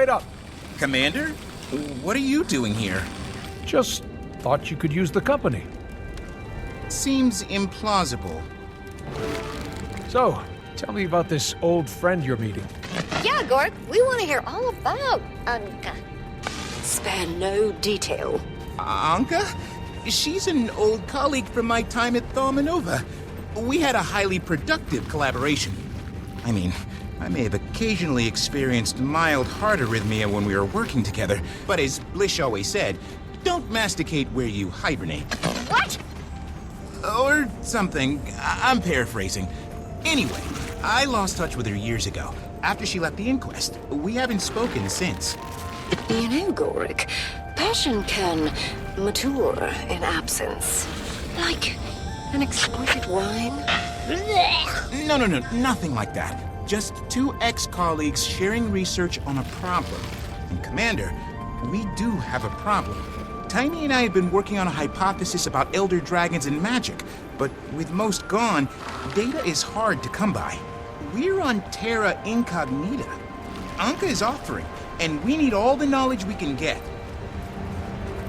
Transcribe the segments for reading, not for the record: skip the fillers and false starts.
straight up. Commander? What are you doing here? Just thought you could use the company. Seems implausible. So, tell me about this old friend you're meeting. Yeah, Gork, we want to hear all about Anka. Spare no detail. Anka? She's an old colleague from my time at Thaumanova. We had a highly productive collaboration. I mean, I may have occasionally experienced mild heart arrhythmia when we were working together, but as Blish always said, don't masticate where you hibernate. What? Or something. I'm paraphrasing. Anyway, I lost touch with her years ago, after she left the inquest. We haven't spoken since. You know, Gorik, passion can mature in absence. Like an exquisite wine. No, nothing like that. Just two ex-colleagues sharing research on a problem. And Commander, we do have a problem. Tiny and I have been working on a hypothesis about elder dragons and magic, but with most gone, data is hard to come by. We're on Terra Incognita. Anka is offering, and we need all the knowledge we can get.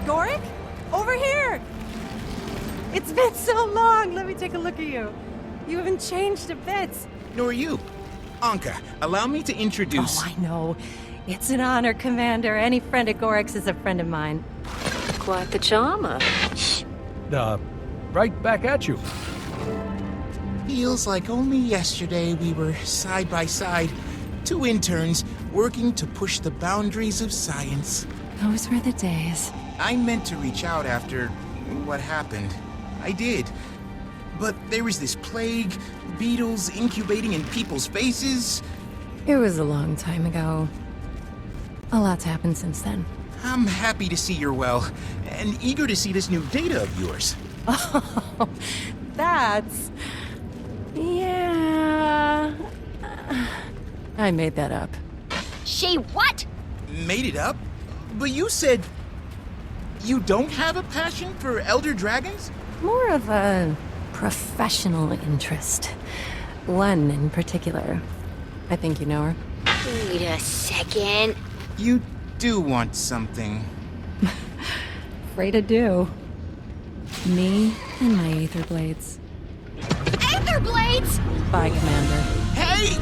Gorik? Over here! It's been so long! Let me take a look at you. You haven't changed a bit. Nor you. Anka, allow me to introduce... Oh, I know. It's an honor, Commander. Any friend of Gorik's is a friend of mine. Quite the charmer. Right back at you. Feels like only yesterday we were side by side, two interns working to push the boundaries of science. Those were the days. I meant to reach out after what happened. I did. But there was this plague, beetles incubating in people's faces. It was a long time ago. A lot's happened since then. I'm happy to see you're well, and eager to see this new data of yours. Oh, that's... Yeah... I made that up. She what? Made it up? But you said... you don't have a passion for elder dragons? More of a professional interest. One in particular. I think you know her. Wait a second. You do want something. Afraid I do. Me and my Aether Blades. Aether Blades? Bye, Commander. Hey!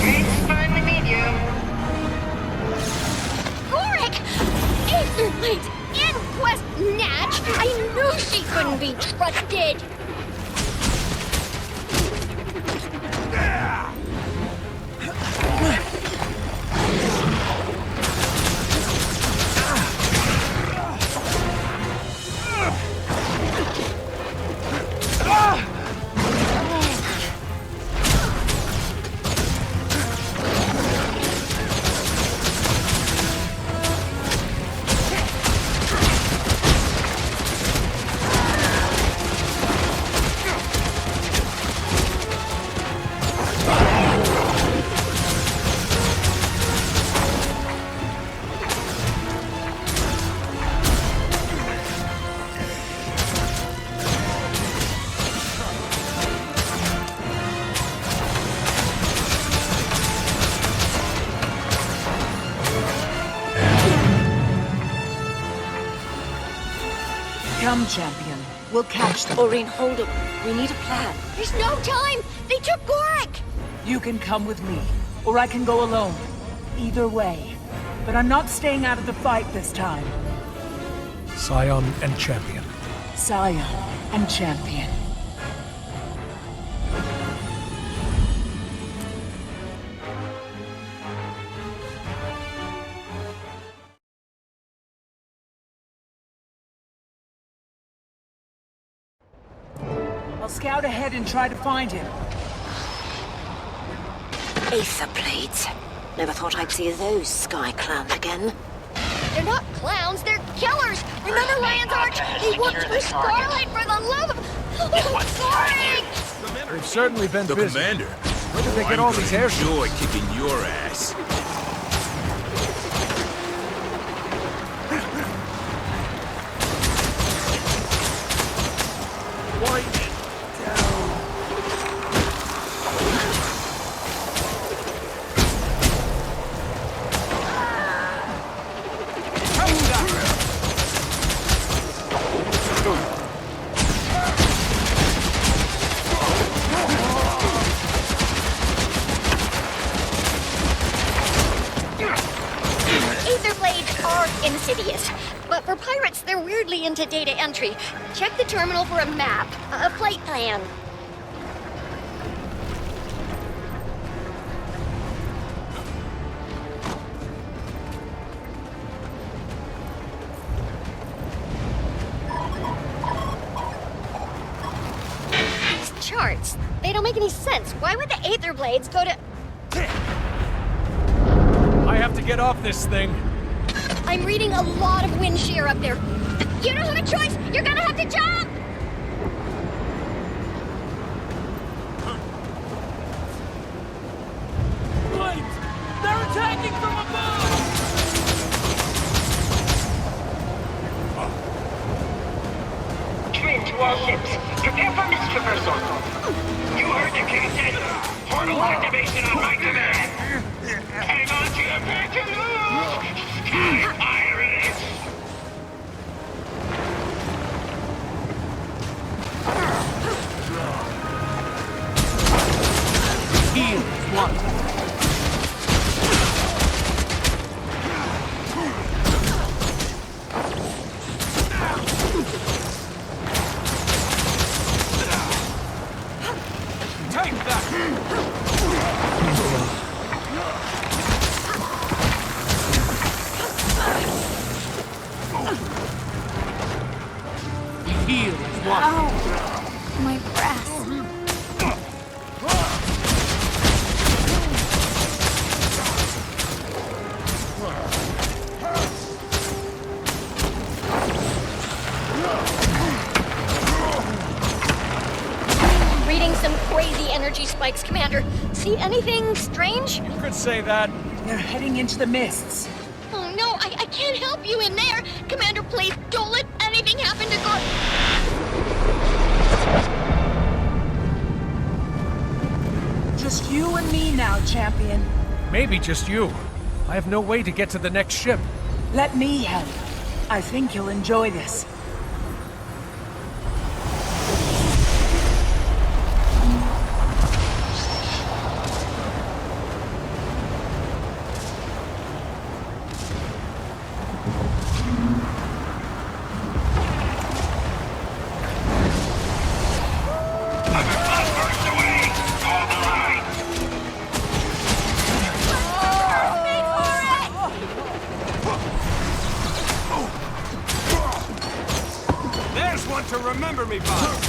Gates finally meet you. Gorik! Aether Blades! Inquest Natch! I knew she couldn't be trusted! Come, champion. We'll catch them. Aurene, hold up. We need a plan. There's no time! They took Gorik! You can come with me, or I can go alone. Either way. But I'm not staying out of the fight this time. Scion and Champion. Scion and champion. I'll scout ahead and try to find him. Aether Blades. Never thought I'd see those sky clowns again. They're not clowns, they're killers! Remember Ryan's Arch? He worked for Starlight for the love of... Sorry! They've certainly been The busy. Commander. Where did they get all these airships? Enjoy kicking your ass. insidious. But for pirates, they're weirdly into data entry. Check the terminal for a map, a flight plan. These charts, they don't make any sense. Why would the Aether Blades go to... I have to get off this thing. I'm reading a lot of wind shear up there. You don't have a choice! You're gonna have to jump! Blades! They're attacking from above! Trin to all ships. Prepare for mist traversal. You heard the captain. Portal activation on my command. Hang on to your pantaloons, Sky Pirates! Heal is one. Take that! Heal is one. Ow! My breath. Reading some crazy energy spikes, Commander. See anything strange? You could say that. They're heading into the mists. Oh no, I can't help you in there! Commander, please, don't let anything happen to Just you and me now, champion. Maybe just you. I have no way to get to the next ship. Let me help. I think you'll enjoy this. There's one to remember me by.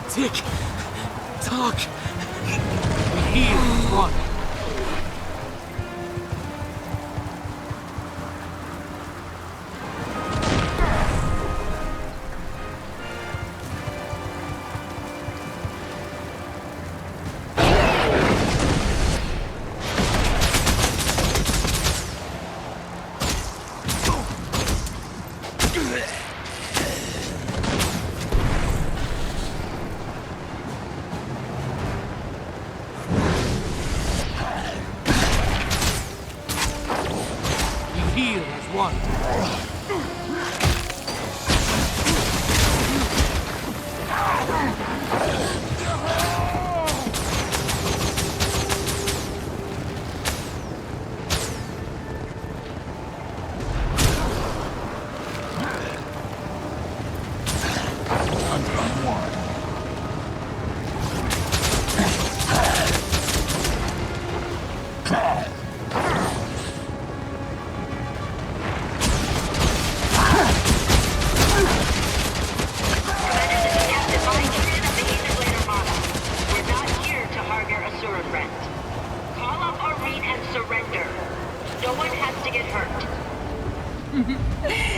Tick. Tock. Heal is one. Heal is one.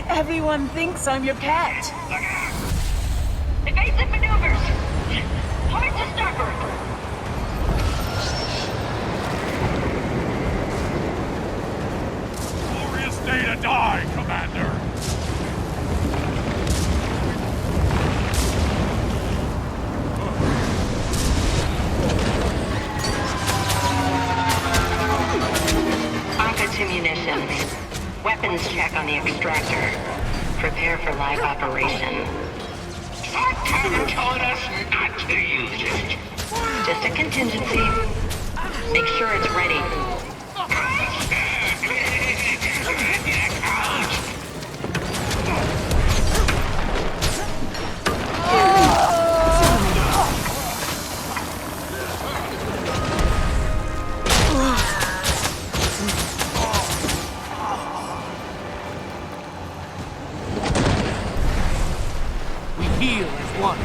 Everyone thinks I'm your pet. Evasive maneuvers! Hard to stopper! Glorious day to die, Commander! Pockets munitions. Weapons check on the extractor. Prepare for live operation. Kevin told us not to use it. Just a contingency. Make sure it's ready. We heal as one.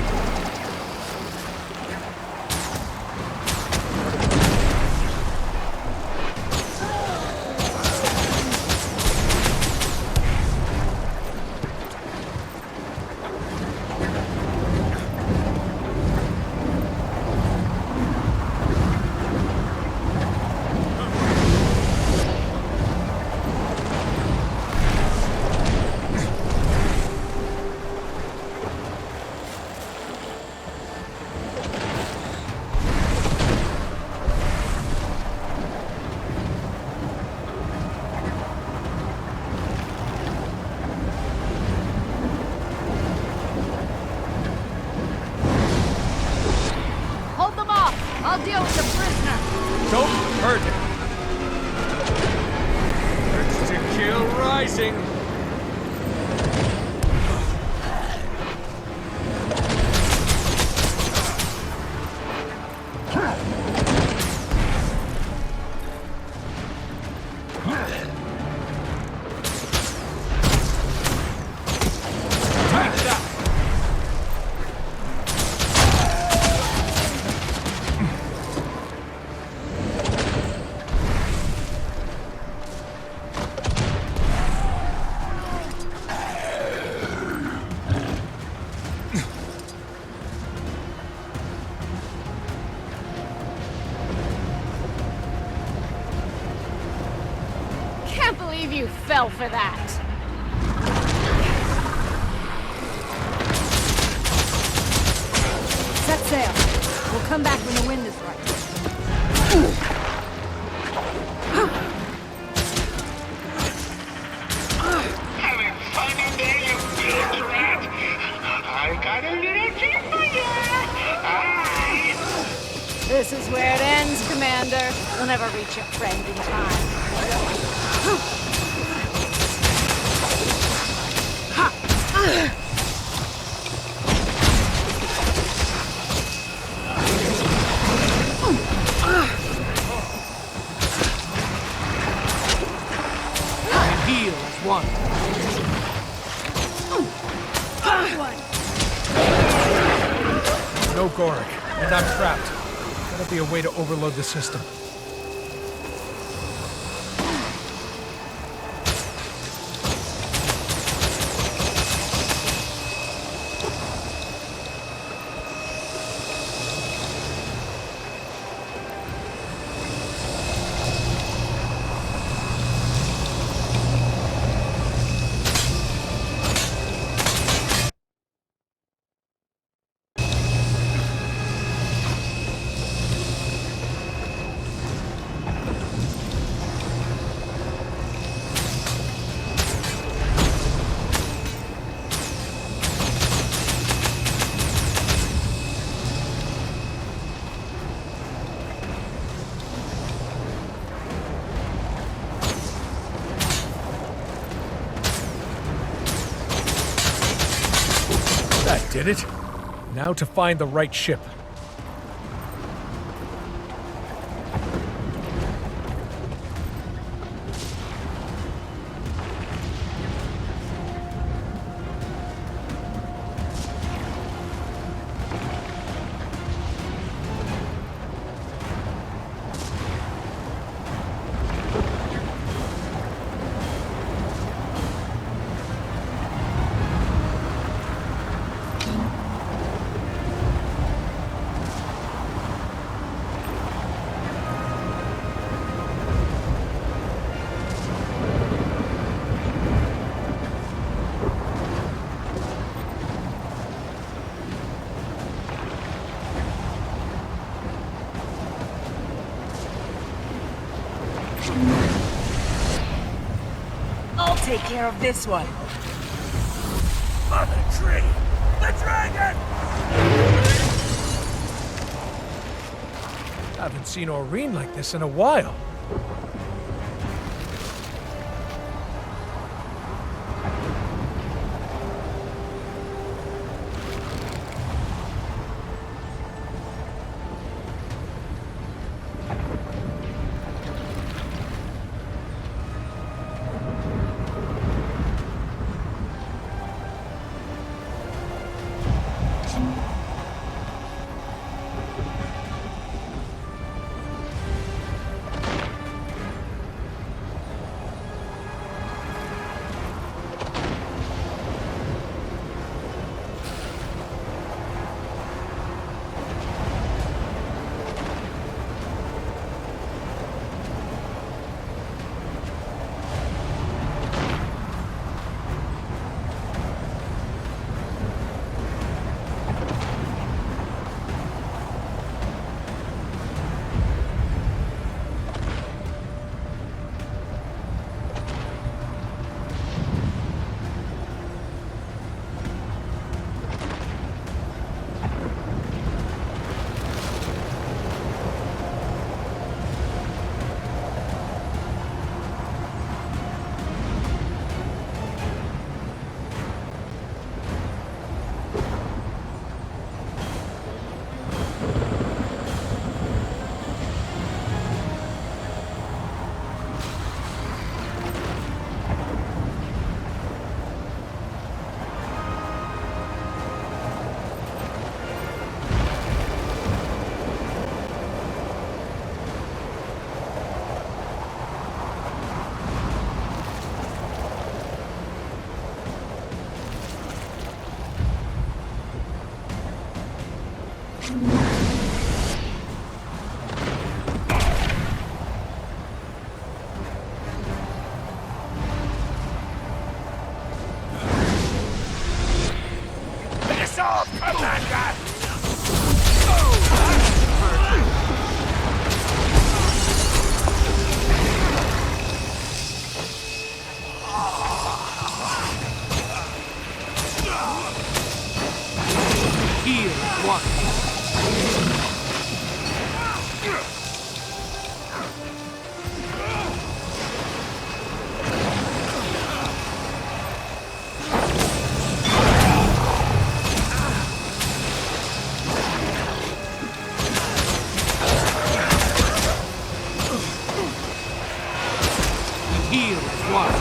Hold them off! I'll deal with the prisoner! Don't hurt him. Urge to kill rising. Can't believe you fell for that! Set sail. We'll come back when the wind is right. Having fun in there, you bilge rat? I got a little tip for you! Aye. This is where it ends, Commander. You'll never reach your friend in time. We heal as one. No Gorik, and I'm trapped. Gotta be a way to overload the system. That did it. Now to find the right ship. I'll take care of this one. tree! The dragon! Haven't seen Aureen like this in a while. Piss off, Commander! Heal one. Heal one.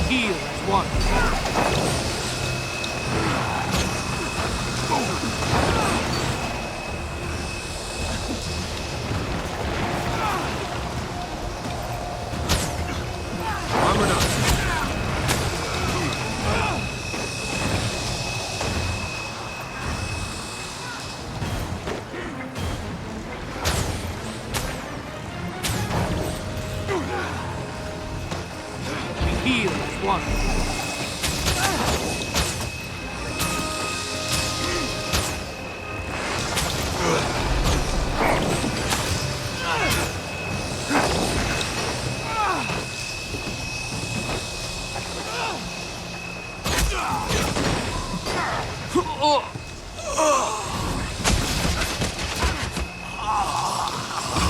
Heal as one. Armored up. Heal as one.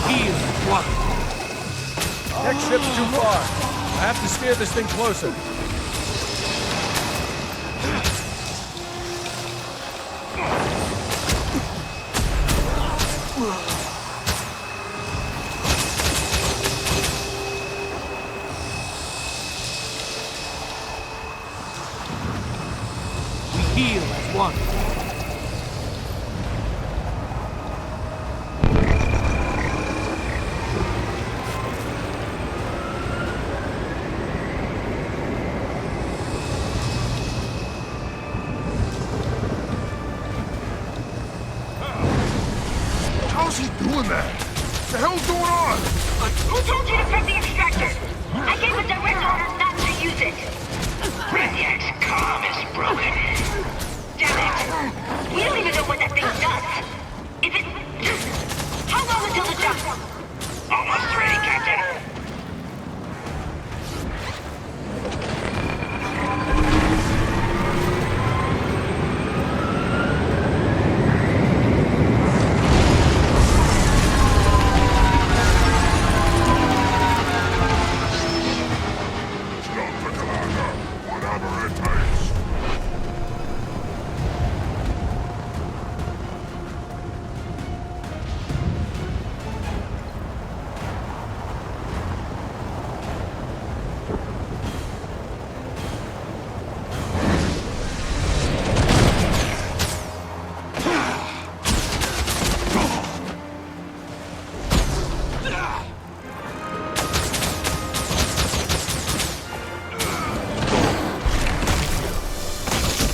Heal as one. Next ship's too far. I have to steer this thing closer. Heal as one. How's he doing that? What the hell's going on? Who told you to prep the extractor? I gave a direct order not to use it. Brainiac's comm is broken. Damn it! We don't even know what that thing does. If it... How long until the jump? Almost ready, Captain.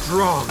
Strong.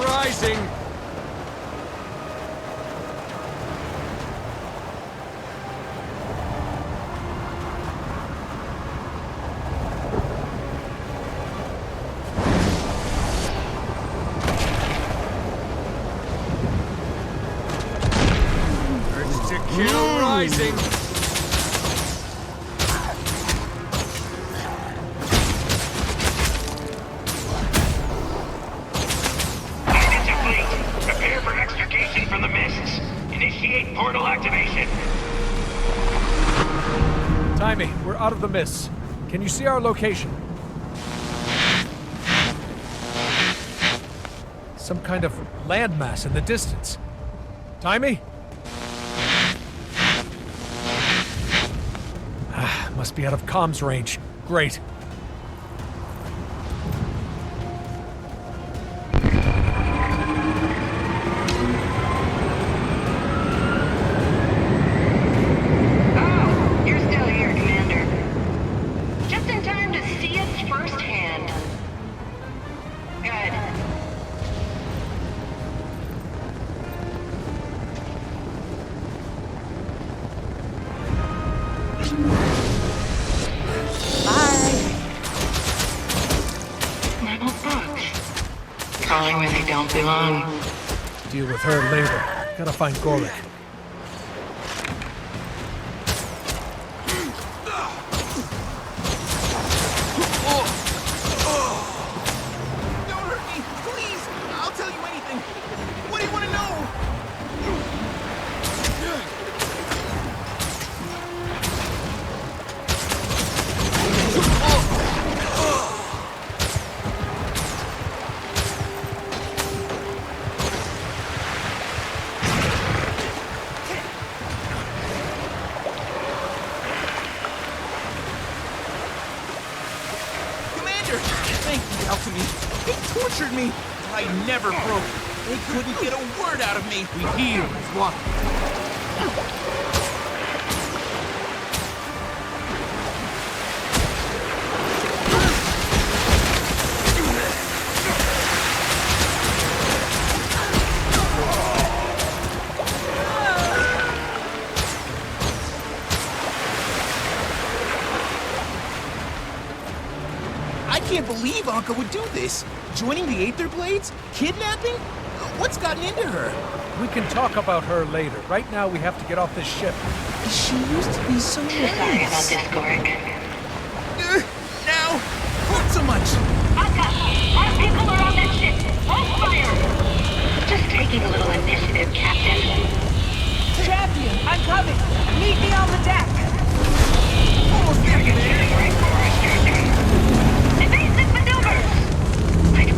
Rising! Urge to kill rising! Prepare for extrication from the mists. Initiate portal activation. Timmy, we're out of the mists. Can you see our location? Some kind of landmass in the distance. Timmy? Must be out of comms range. Great. Oh, you're still here, Commander. Just in time to see us firsthand. Good. Little bugs. Crawling where they don't belong. Deal with her later. Gotta find Gorik. Don't hurt me, please! I'll tell you anything. What do you want to know? Commander! Thank you, Alchemy. They tortured me. I never broke. They couldn't get a word out of me. We heal as one. I can't believe Anka would do this. Joining the Aether Blades? Kidnapping? What's gotten into her? We can talk about her later. Right now, we have to get off this ship. She used to be so Sorry about nice. this, Gorik. Now, not so much. Aka, our people are on that ship. Hold fire! Just taking a little initiative, Captain. Champion, I'm coming! Meet me on the deck! Almost there, Commander. Right for us, Captain. Evasive maneuvers! I'd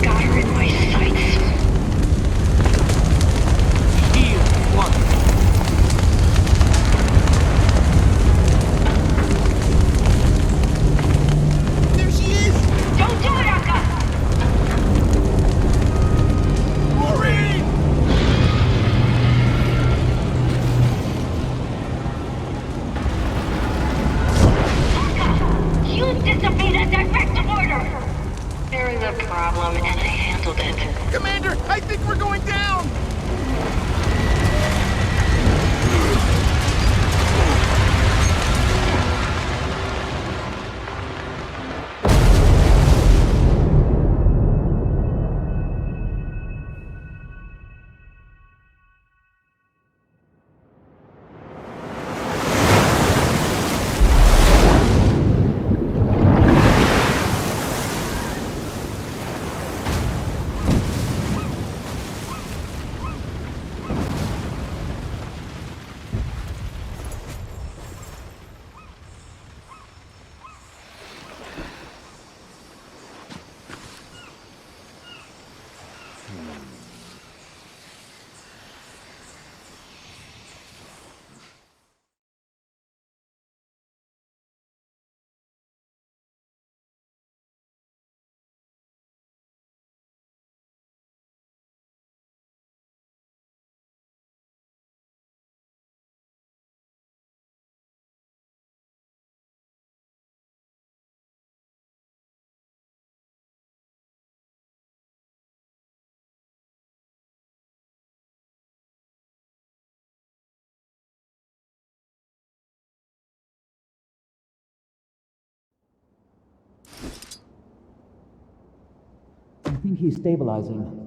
think he's stabilizing.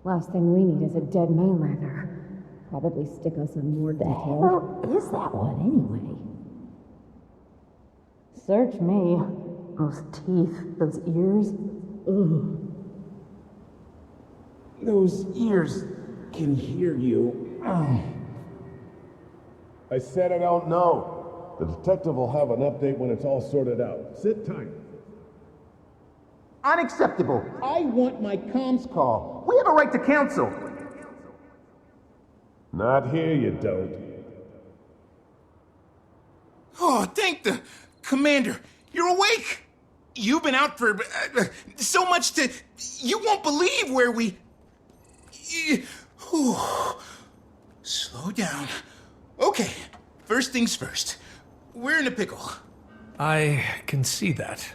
Last thing we need is a dead mainlander. Probably stick us in more detail. Who is that one anyway? Search me. Those teeth, those ears. Ugh. Those ears can hear you. I said I don't know. The detective will have an update when it's all sorted out. Sit tight. Unacceptable. I want my comms call. We have a right to counsel. Not here, you don't. Oh, thank the Commander. You're awake. You've been out for so much to... You won't believe where we... Slow down. Okay, first things first. We're in a pickle. I can see that.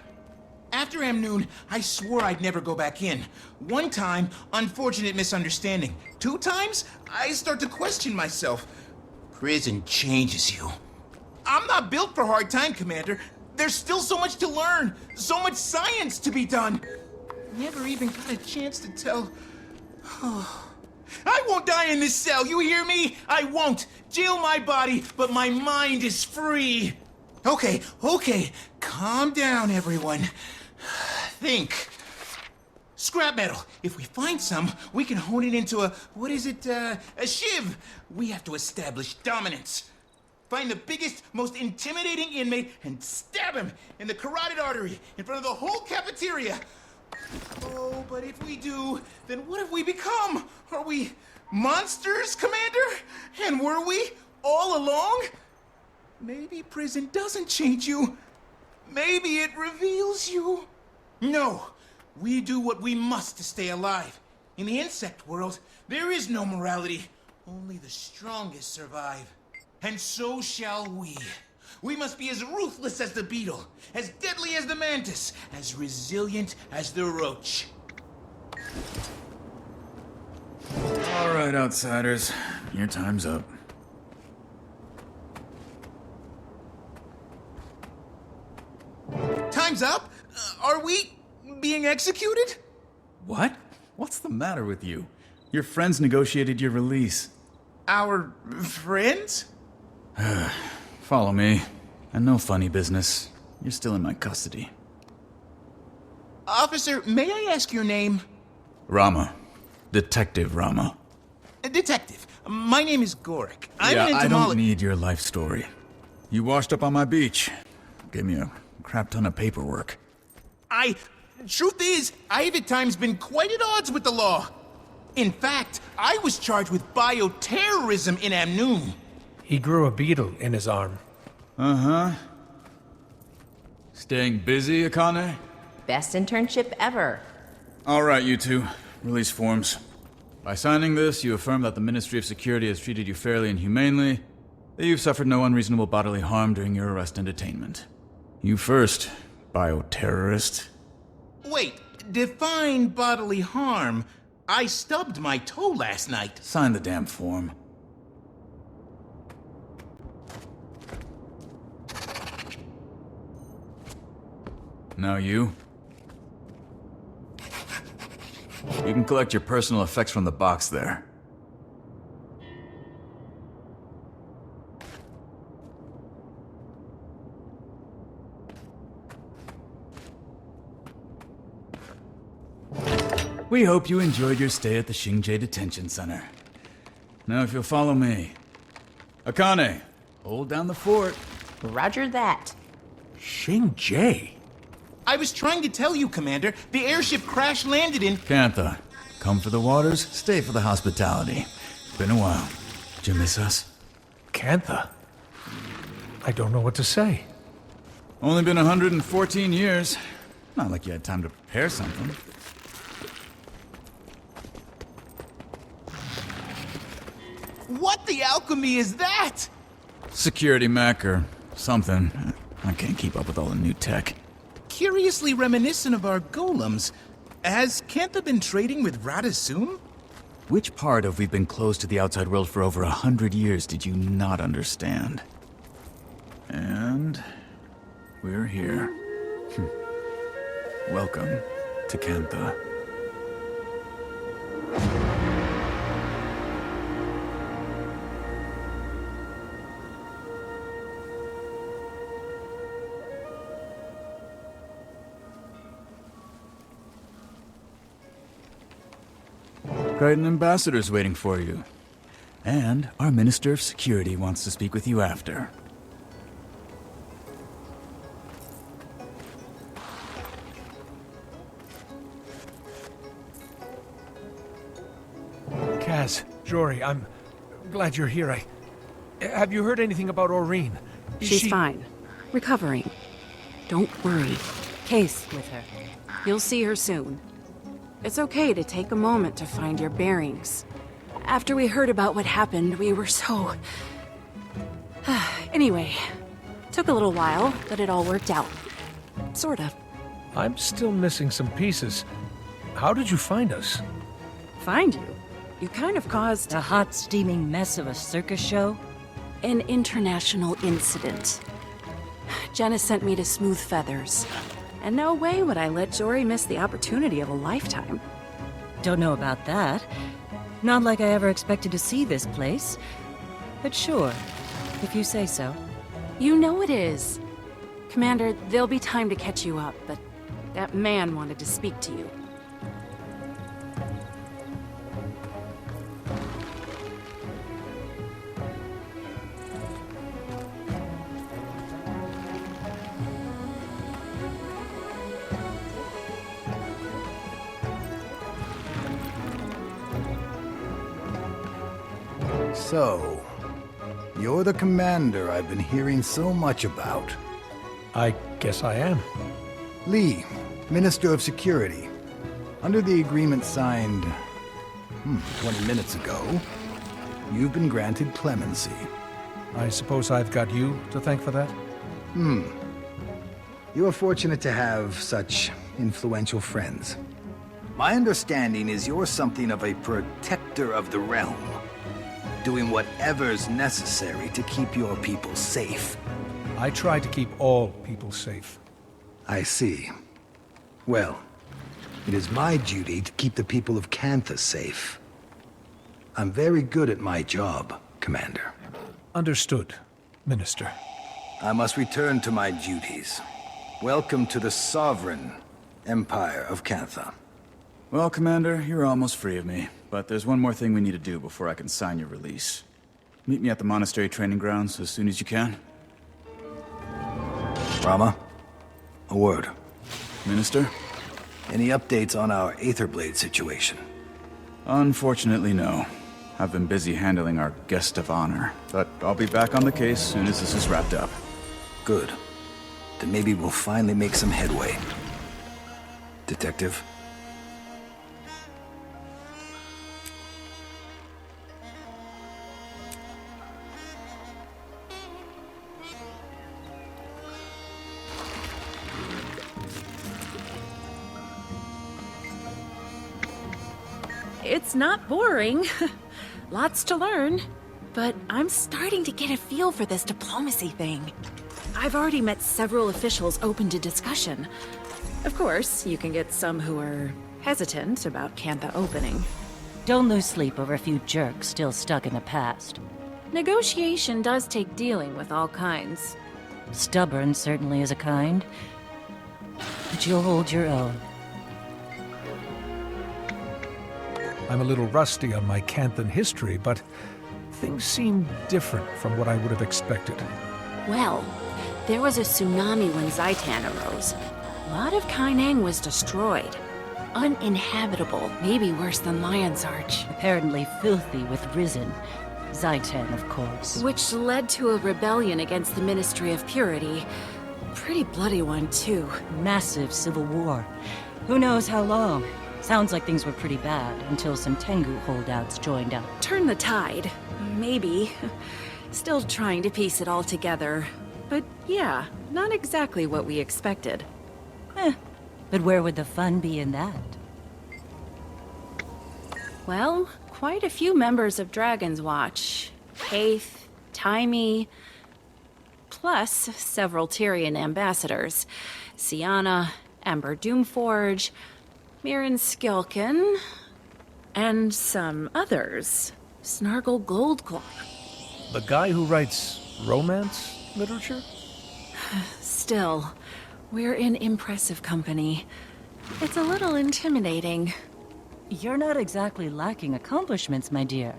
After Amnoon, I swore I'd never go back in. One time, unfortunate misunderstanding. 2 times, I start to question myself. Prison changes you. I'm not built for hard time, Commander. There's still so much to learn, so much science to be done. Never even got a chance to tell... I won't die in this cell, you hear me? I won't. Jail my body, but my mind is free. Okay, calm down, everyone. Think. Scrap metal. If we find some, we can hone it into a shiv. We have to establish dominance. Find the biggest, most intimidating inmate and stab him in the carotid artery in front of the whole cafeteria. Oh, but if we do, then what have we become? Are we monsters, Commander? And were we all along? Maybe prison doesn't change you. Maybe it reveals you. No, we do what we must to stay alive. In the insect world, there is no morality. Only the strongest survive. And so shall we. We must be as ruthless as the beetle, as deadly as the mantis, as resilient as the roach. All right, outsiders. Your time's up. Time's up? Are we being executed? What? What's the matter with you? Your friends negotiated your release. Our friends? Follow me. And no funny business. You're still in my custody. Officer, may I ask your name? Rama. Detective Rama. Detective, my name is Gorik. I'm yeah, an I entomologist. don't need your life story. You washed up on my beach. Gave me a crap ton of paperwork. Truth is, I have at times been quite at odds with the law. In fact, I was charged with bioterrorism in Amnoon. He grew a beetle in his arm. Uh-huh. Staying busy, Akane? Best internship ever. All right, you two. Release forms. By signing this, you affirm that the Ministry of Security has treated you fairly and humanely, that you've suffered no unreasonable bodily harm during your arrest and detainment. You first, bioterrorist. Wait, define bodily harm. I stubbed my toe last night. Sign the damn form. Now you. You can collect your personal effects from the box there. We hope you enjoyed your stay at the Xingje Detention Center. Now if you'll follow me. Akane, hold down the fort. Roger that. Xingje? I was trying to tell you, Commander. The airship crash-landed in... Kantha, come for the waters, stay for the hospitality. Been a while. Did you miss us? Kantha? I don't know what to say. Only been 114 years. Not like you had time to prepare something. What the alchemy is that? Security mech or something. I can't keep up with all the new tech. Curiously reminiscent of our golems. Has Kantha been trading with Radisum? Which part of we've been closed to the outside world for over 100 years did you not understand? And... we're here. Welcome to Cantha. Quite an ambassador's waiting for you. And our Minister of Security wants to speak with you after. Kaz, Jory, I'm glad you're here. Have you heard anything about Aureen? She's fine. Recovering. Don't worry. Case with her. You'll see her soon. It's okay to take a moment to find your bearings. After we heard about what happened, we were so... Anyway, took a little while, but it all worked out. Sorta. I'm still missing some pieces. How did you find us? Find you? You kind of caused... A hot, steaming mess of a circus show? An international incident. Jenna sent me to Smooth Feathers. And no way would I let Jory miss the opportunity of a lifetime. Don't know about that. Not like I ever expected to see this place. But sure, if you say so. You know it is. Commander, there'll be time to catch you up, but that man wanted to speak to you. So, you're the commander I've been hearing so much about. I guess I am. Lee, Minister of Security. Under the agreement signed, 20 minutes ago, you've been granted clemency. I suppose I've got you to thank for that? You are fortunate to have such influential friends. My understanding is you're something of a protector of the realm, doing whatever's necessary to keep your people safe. I try to keep all people safe. I see. Well, it is my duty to keep the people of Cantha safe. I'm very good at my job, Commander. Understood, Minister. I must return to my duties. Welcome to the sovereign Empire of Cantha. Well, Commander, you're almost free of me. But there's one more thing we need to do before I can sign your release. Meet me at the monastery training grounds as soon as you can. Rama, a word. Minister? Any updates on our Aetherblade situation? Unfortunately, no. I've been busy handling our guest of honor, but I'll be back on the case as soon as this is wrapped up. Good. Then maybe we'll finally make some headway. Detective? It's not boring. Lots to learn. But I'm starting to get a feel for this diplomacy thing. I've already met several officials open to discussion. Of course, you can get some who are hesitant about Cantha opening. Don't lose sleep over a few jerks still stuck in the past. Negotiation does take dealing with all kinds. Stubborn certainly is a kind. But you'll hold your own. I'm a little rusty on my Canthan history, but things seem different from what I would have expected. Well, there was a tsunami when Zaitan arose. A lot of Kaineng was destroyed. Uninhabitable, maybe worse than Lion's Arch. Apparently filthy with Risen. Zaitan, of course. Which led to a rebellion against the Ministry of Purity. Pretty bloody one, too. Massive civil war. Who knows how long? Sounds like things were pretty bad until some Tengu holdouts joined up. Turn the tide. Maybe. Still trying to piece it all together. But yeah, not exactly what we expected. But where would the fun be in that? Well, quite a few members of Dragon's Watch. Haith, Taimi, plus several Tyrian ambassadors. Sienna, Ember Doomforge. Mirren Skilkin, and some others. Snargle Goldclaw. The guy who writes romance literature? Still, we're in impressive company. It's a little intimidating. You're not exactly lacking accomplishments, my dear.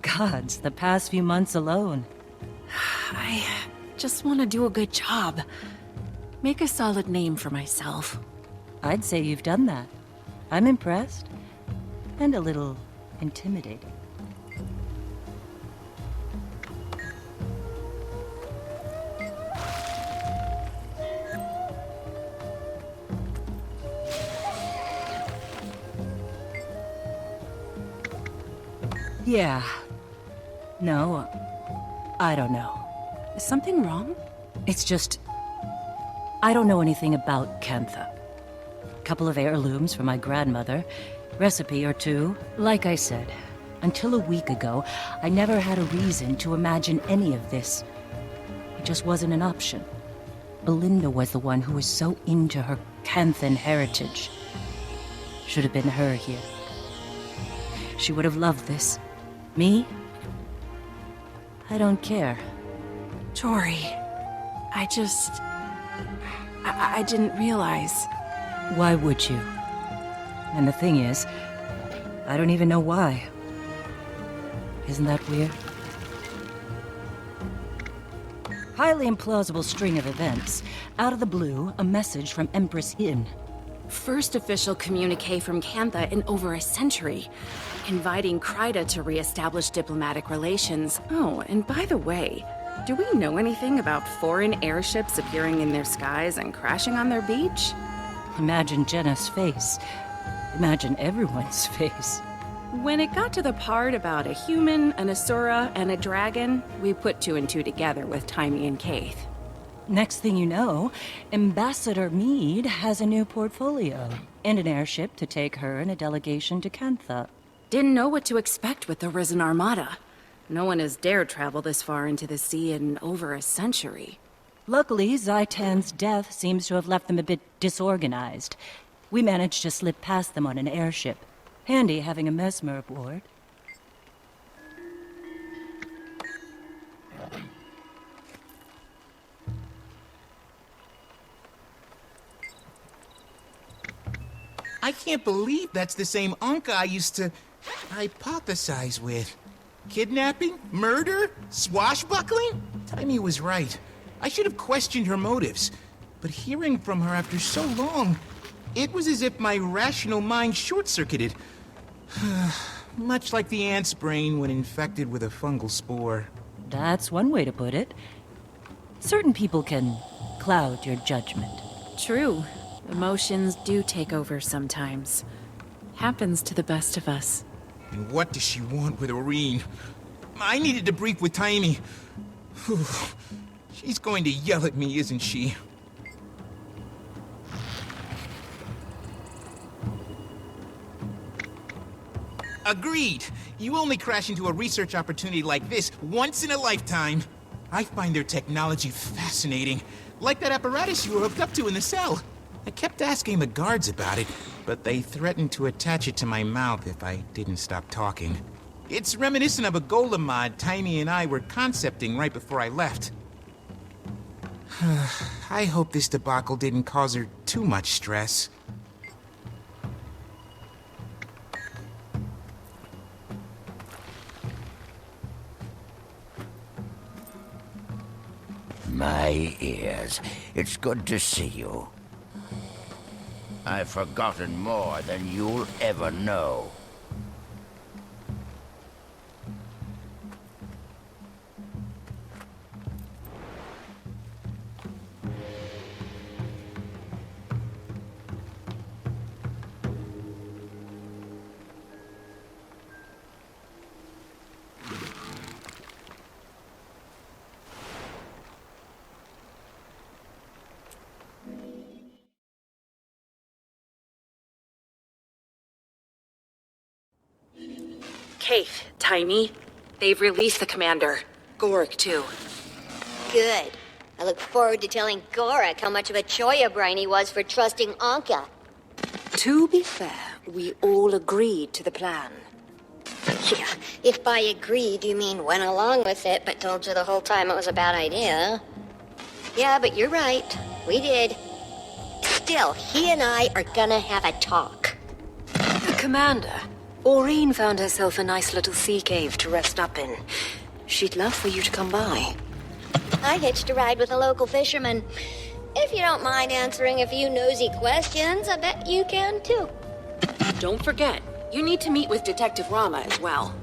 Gods, the past few months alone. I just want to do a good job. Make a solid name for myself. I'd say you've done that. I'm impressed. And a little intimidating. Yeah. No, I don't know. Is something wrong? It's just... I don't know anything about Cantha. Couple of heirlooms from my grandmother, recipe or two. Like I said, until a week ago, I never had a reason to imagine any of this. It just wasn't an option. Belinda was the one who was so into her Canthan heritage. Should have been her here. She would have loved this. Me? I don't care. Tori, I didn't realize. Why would you? And the thing is, I don't even know why. Isn't that weird? Highly implausible string of events. Out of the blue, a message from Empress Yin. First official communique from Cantha in over a century, inviting Kryda to re-establish diplomatic relations. Oh, and by the way, do we know anything about foreign airships appearing in their skies and crashing on their beach? Imagine Jenna's face. Imagine everyone's face. When it got to the part about a human, an Asura, and a dragon, we put two and two together with Taimi and Kaith. Next thing you know, Ambassador Meade has a new portfolio, and an airship to take her and a delegation to Cantha. Didn't know what to expect with the Risen Armada. No one has dared travel this far into the sea in over a century. Luckily, Zaitan's death seems to have left them a bit disorganized. We managed to slip past them on an airship. Handy having a mesmer aboard. I can't believe that's the same Anka I used to hypothesize with. Kidnapping? Murder? Swashbuckling? Taimi was right. I should have questioned her motives. But hearing from her after so long, it was as if my rational mind short-circuited. Much like the ant's brain when infected with a fungal spore. That's one way to put it. Certain people can cloud your judgment. True. Emotions do take over sometimes. Happens to the best of us. And what does she want with Oreen? I needed to brief with Taimi. She's going to yell at me, isn't she? Agreed. You only crash into a research opportunity like this once in a lifetime. I find their technology fascinating. Like that apparatus you were hooked up to in the cell. I kept asking the guards about it, but they threatened to attach it to my mouth if I didn't stop talking. It's reminiscent of a golem mod Taimi and I were concepting right before I left. I hope this debacle didn't cause her too much stress. My ears, it's good to see you. I've forgotten more than you'll ever know. Kaith, Taimi, they've released the commander. Gorik, too. Good. I look forward to telling Gorik how much of a choya brain he was for trusting Anka. To be fair, we all agreed to the plan. Yeah, if by agreed you mean went along with it, but told you the whole time it was a bad idea. Yeah, but you're right. We did. Still, he and I are gonna have a talk. Commander, Aureen found herself a nice little sea cave to rest up in. She'd love for you to come by. I hitched a ride with a local fisherman. If you don't mind answering a few nosy questions, I bet you can too. Don't forget, you need to meet with Detective Rama as well.